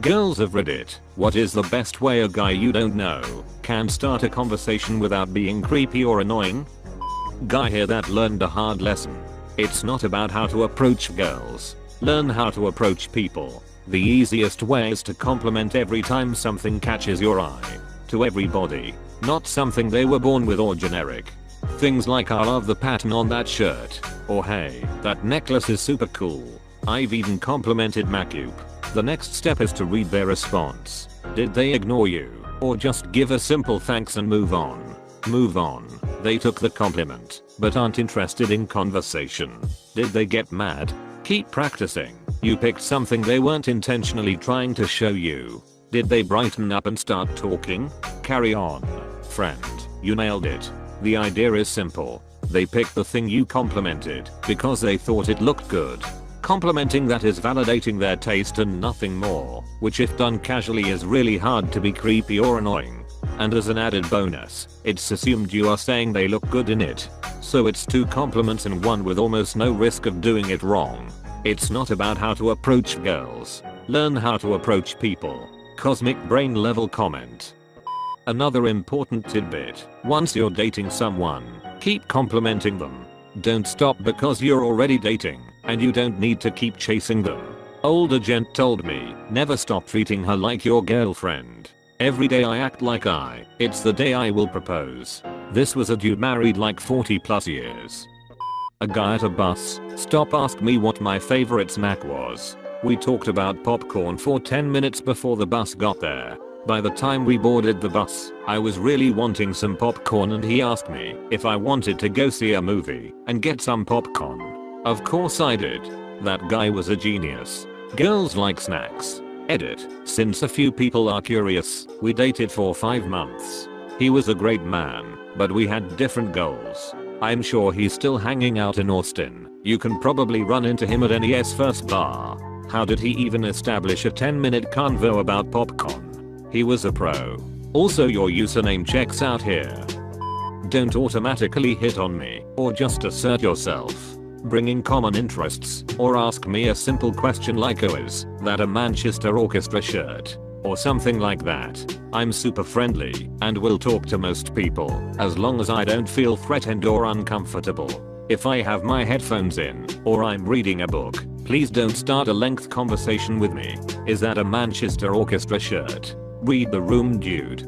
Girls of Reddit, what is the best way a guy you don't know can start a conversation without being creepy or annoying? Guy here that learned a hard lesson. It's not about how to approach girls. Learn how to approach people. The easiest way is to compliment every time something catches your eye. To everybody, not something they were born with or generic. Things like I love the pattern on that shirt, or hey, that necklace is super cool. I've even complimented Macup. The next step is to read their response. Did they ignore you, or just give a simple thanks and move on? Move on. They took the compliment, but aren't interested in conversation. Did they get mad? Keep practicing. You picked something they weren't intentionally trying to show you. Did they brighten up and start talking? Carry on. Friend, you nailed it. The idea is simple. They picked the thing you complimented because they thought it looked good. Complimenting that is validating their taste and nothing more, which if done casually is really hard to be creepy or annoying. And as an added bonus, it's assumed you are saying they look good in it. So it's two compliments in one with almost no risk of doing it wrong. It's not about how to approach girls. Learn how to approach people. Cosmic brain level comment. Another important tidbit, once you're dating someone, keep complimenting them. Don't stop because you're already dating, and you don't need to keep chasing them. Older gent told me, never stop treating her like your girlfriend. Every day I act like it's the day I will propose. This was a dude married like 40 plus years. A guy at a bus stop asked me what my favorite snack was. We talked about popcorn for 10 minutes before the bus got there. By the time we boarded the bus, I was really wanting some popcorn and he asked me if I wanted to go see a movie and get some popcorn. Of course I did. That guy was a genius. Girls like snacks. Edit. Since a few people are curious, we dated for 5 months. He was a great man, but we had different goals. I'm sure he's still hanging out in Austin. You can probably run into him at NES First Bar. How did he even establish a 10-minute convo about popcorn? He was a pro. Also, your username checks out here. Don't automatically hit on me or just assert yourself. Bring in common interests or ask me a simple question like oh, is that a Manchester Orchestra shirt? Or something like that. I'm super friendly and will talk to most people as long as I don't feel threatened or uncomfortable. If I have my headphones in or I'm reading a book, please don't start a length conversation with me. Is that a Manchester Orchestra shirt? Read the room, dude.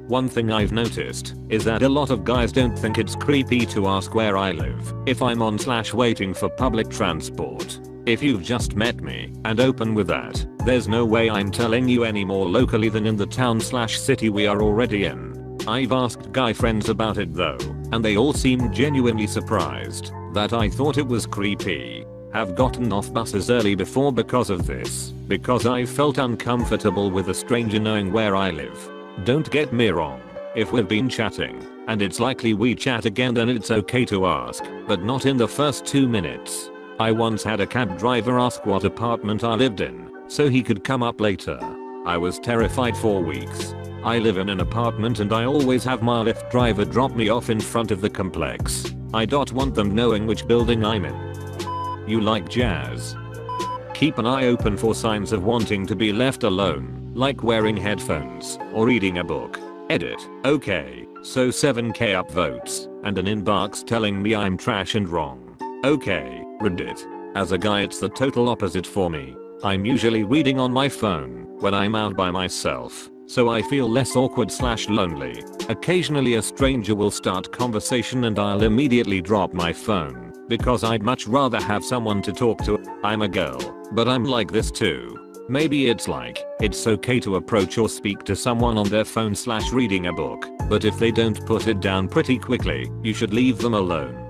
One thing I've noticed is that a lot of guys don't think it's creepy to ask where I live if I'm on / waiting for public transport. If you've just met me and open with that, there's no way I'm telling you any more locally than in the town / city we are already in. I've asked guy friends about it though, and they all seemed genuinely surprised that I thought it was creepy. Have gotten off buses early before because of this, because I felt uncomfortable with a stranger knowing where I live. Don't get me wrong, if we've been chatting, and it's likely we chat again then it's okay to ask, but not in the first 2 minutes. I once had a cab driver ask what apartment I lived in, so he could come up later. I was terrified for weeks. I live in an apartment and I always have my Lyft driver drop me off in front of the complex. I don't want them knowing which building I'm in. You like jazz? Keep an eye open for signs of wanting to be left alone, like wearing headphones or reading a book. Edit. Okay, so 7k upvotes and an inbox telling me I'm trash and wrong. Okay, Reddit. As a guy it's the total opposite for me. I'm usually reading on my phone when I'm out by myself, so I feel less awkward / lonely. Occasionally a stranger will start conversation and I'll immediately drop my phone because I'd much rather have someone to talk to. I'm a girl, but I'm like this too. Maybe it's like, it's okay to approach or speak to someone on their phone / reading a book, but if they don't put it down pretty quickly, you should leave them alone.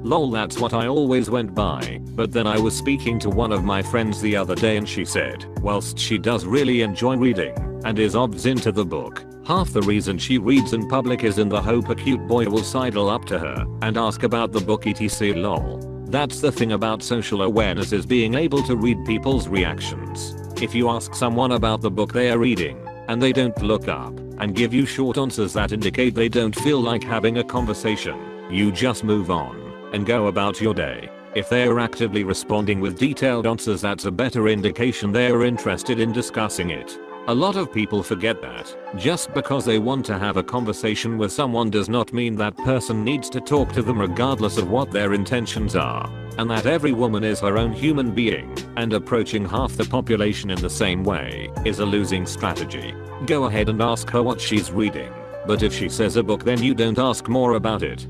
Lol, that's what I always went by, but then I was speaking to one of my friends the other day and she said, whilst she does really enjoy reading and is obs into the book, half the reason she reads in public is in the hope a cute boy will sidle up to her and ask about the book etc. Lol. That's the thing about social awareness, is being able to read people's reactions. If you ask someone about the book they are reading and they don't look up and give you short answers that indicate they don't feel like having a conversation, you just move on and go about your day. If they are actively responding with detailed answers, that's a better indication they are interested in discussing it. A lot of people forget that just because they want to have a conversation with someone does not mean that person needs to talk to them regardless of what their intentions are. And that every woman is her own human being, and approaching half the population in the same way is a losing strategy. Go ahead and ask her what she's reading, but if she says a book, then you don't ask more about it.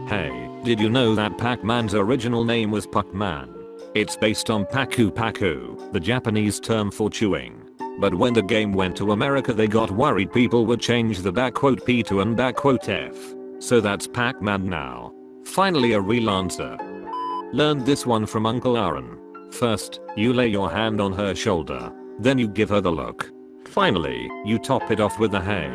Hey, did you know that Pac-Man's original name was Puck-Man? It's based on Paku Paku, the Japanese term for chewing. But when the game went to America, they got worried people would change the "P" to an "F". So that's Pac-Man now. Finally a real answer. Learned this one from Uncle Aaron. First, you lay your hand on her shoulder. Then you give her the look. Finally, you top it off with the hey.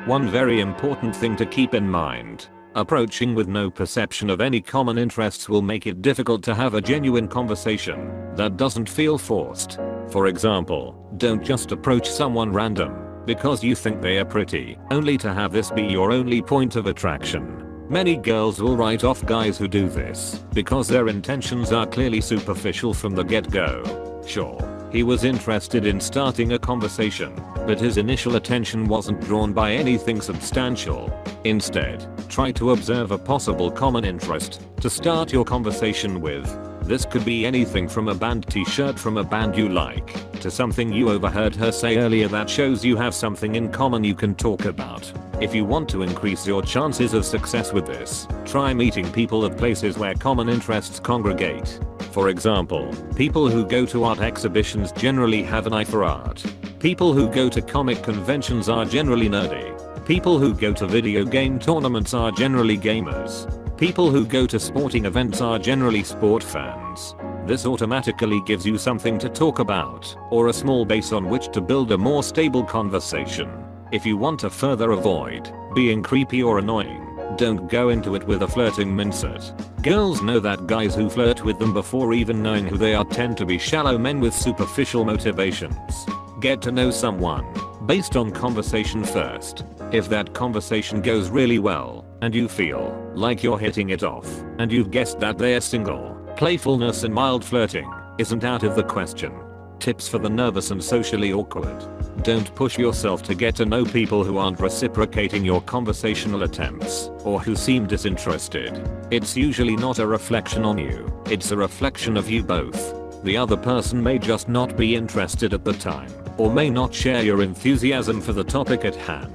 One very important thing to keep in mind. Approaching with no perception of any common interests will make it difficult to have a genuine conversation that doesn't feel forced. For example, don't just approach someone random because you think they are pretty, only to have this be your only point of attraction. Many girls will write off guys who do this because their intentions are clearly superficial from the get-go. Sure, he was interested in starting a conversation, but his initial attention wasn't drawn by anything substantial. Instead, try to observe a possible common interest to start your conversation with. This could be anything from a band t-shirt from a band you like, to something you overheard her say earlier that shows you have something in common you can talk about. If you want to increase your chances of success with this, try meeting people at places where common interests congregate. For example, people who go to art exhibitions generally have an eye for art. People who go to comic conventions are generally nerdy. People who go to video game tournaments are generally gamers. People who go to sporting events are generally sport fans. This automatically gives you something to talk about, or a small base on which to build a more stable conversation. If you want to further avoid being creepy or annoying, don't go into it with a flirting mindset. Girls know that guys who flirt with them before even knowing who they are tend to be shallow men with superficial motivations. Get to know someone based on conversation first. If that conversation goes really well, and you feel like you're hitting it off, and you've guessed that they're single, playfulness and mild flirting isn't out of the question. Tips for the nervous and socially awkward. Don't push yourself to get to know people who aren't reciprocating your conversational attempts, or who seem disinterested. It's usually not a reflection on you, it's a reflection of you both. The other person may just not be interested at the time, or may not share your enthusiasm for the topic at hand.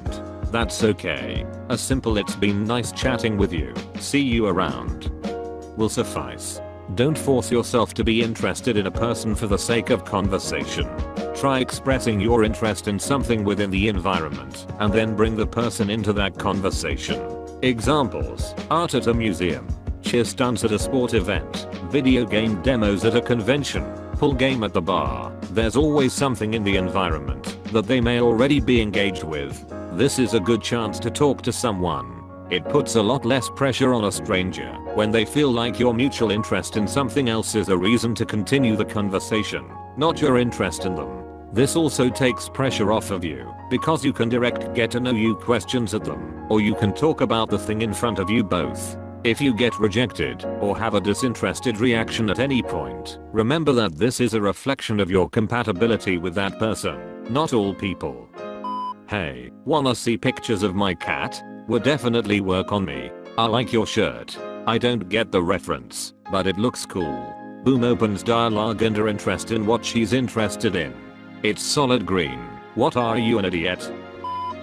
That's okay. A simple "it's been nice chatting with you, see you around" will suffice. Don't force yourself to be interested in a person for the sake of conversation. Try expressing your interest in something within the environment, and then bring the person into that conversation. Examples: art at a museum, cheer stunts at a sport event, video game demos at a convention, pool game at the bar. There's always something in the environment that they may already be engaged with. This is a good chance to talk to someone. It puts a lot less pressure on a stranger when they feel like your mutual interest in something else is a reason to continue the conversation, not your interest in them. This also takes pressure off of you because you can direct get to know you questions at them, or you can talk about the thing in front of you both. If you get rejected or have a disinterested reaction at any point, remember that this is a reflection of your compatibility with that person, not all people. Hey, wanna see pictures of my cat? Would definitely work on me. I like your shirt. I don't get the reference, but it looks cool. Boom, opens dialogue and her interest in what she's interested in. It's solid green. What are you, an idiot?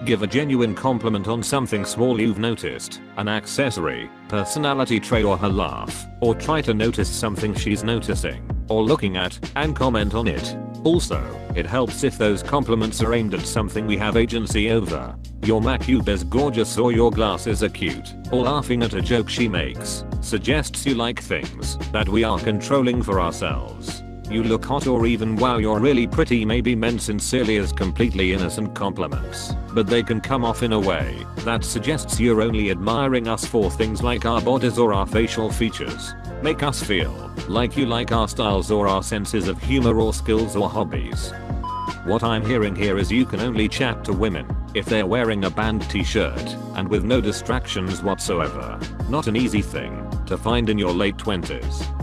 Give a genuine compliment on something small you've noticed, an accessory, personality trait, or her laugh, or try to notice something she's noticing or looking at and comment on it. Also, it helps if those compliments are aimed at something we have agency over. Your makeup is gorgeous, or your glasses are cute, or laughing at a joke she makes suggests you like things that we are controlling for ourselves. You look hot, or even wow, you're really pretty may be meant sincerely as completely innocent compliments, but they can come off in a way that suggests you're only admiring us for things like our bodies or our facial features. Make us feel like you like our styles or our senses of humor or skills or hobbies. What I'm hearing here is you can only chat to women if they're wearing a band t-shirt and with no distractions whatsoever. Not an easy thing to find in your late 20s.